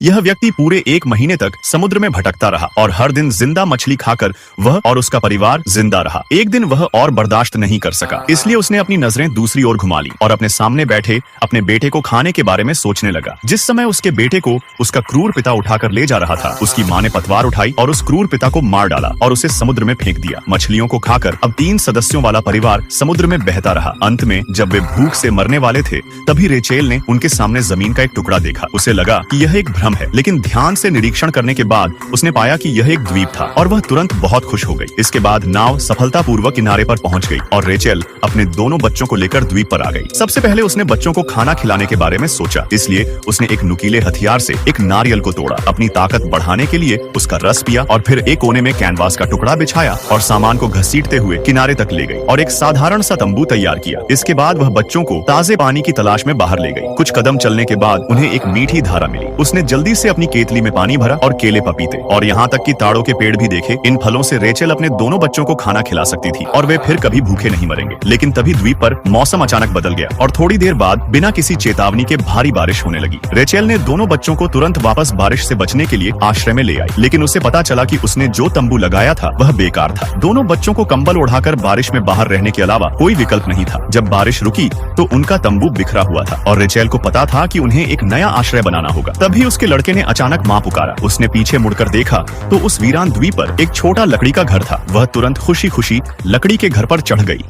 यह व्यक्ति पूरे 1 महीने तक समुद्र में भटकता रहा और हर दिन जिंदा मछली खाकर वह और उसका परिवार जिंदा रहा। एक दिन वह और बर्दाश्त नहीं कर सका, इसलिए उसने अपनी नजरें दूसरी ओर घुमा ली और अपने सामने बैठे अपने बेटे को खाने के बारे में सोचने लगा। जिस समय उसके बेटे को उसका क्रूर पिता उठाकर ले जा रहा था, उसकी माँ ने पतवार उठाई और उस क्रूर पिता को मार डाला और उसे समुद्र में फेंक दिया। मछलियों को खाकर अब 3 सदस्यों वाला परिवार समुद्र में बहता रहा। अंत में जब वे भूख से मरने वाले थे, तभी रेचेल ने उनके सामने जमीन का एक टुकड़ा देखा। उसे लगा कि यह एक भ्रम है, लेकिन ध्यान से निरीक्षण करने के बाद उसने पाया कि यह एक द्वीप था और वह तुरंत बहुत खुश हो गई। इसके बाद नाव सफलतापूर्वक किनारे पर पहुंच गई और रेचेल अपने दोनों बच्चों को लेकर द्वीप पर आ गई। सबसे पहले उसने बच्चों को खाना खिलाने के बारे में सोचा, इसलिए उसने एक नुकीले हथियार से एक नारियल को तोड़ा। अपनी ताकत बढ़ाने के लिए उसका रस पिया और फिर एक कोने में कैनवास का टुकड़ा बिछाया और सामान को घसीटते हुए किनारे तक ले गई और एक साधारण सा तंबू तैयार किया। इसके बाद वह बच्चों को ताजे पानी की तलाश में बाहर ले गई। कुछ कदम चलने के बाद उन्हें एक मीठी धारा मिली। उसने जल्दी से अपनी केतली में पानी भरा और केले, पपीते और यहाँ तक कि ताड़ों के पेड़ भी देखे। इन फलों से रेचेल अपने दोनों बच्चों को खाना खिला सकती थी और वे फिर कभी भूखे नहीं मरेंगे। लेकिन तभी द्वीप पर मौसम अचानक बदल गया और थोड़ी देर बाद बिना किसी चेतावनी के भारी बारिश होने लगी। रेचेल ने दोनों बच्चों को तुरंत वापस बारिश से बचने के लिए आश्रय में ले आई, लेकिन उसे पता चला कि उसने जो तंबू लगाया था वह बेकार था। दोनों बच्चों को कंबल ओढ़ाकर बारिश में बाहर रहने के अलावा कोई विकल्प नहीं था। जब बारिश रुकी तो उनका तंबू बिखरा हुआ था और रेचेल को पता था कि उन्हें एक नया आश्रय बनाना होगा। तभी उसके लड़के ने अचानक माँ पुकारा। उसने पीछे मुड़कर देखा तो उस वीरान द्वीप पर एक छोटा लकड़ी का घर था। वह तुरंत खुशी खुशी लकड़ी के घर पर चढ़ गई।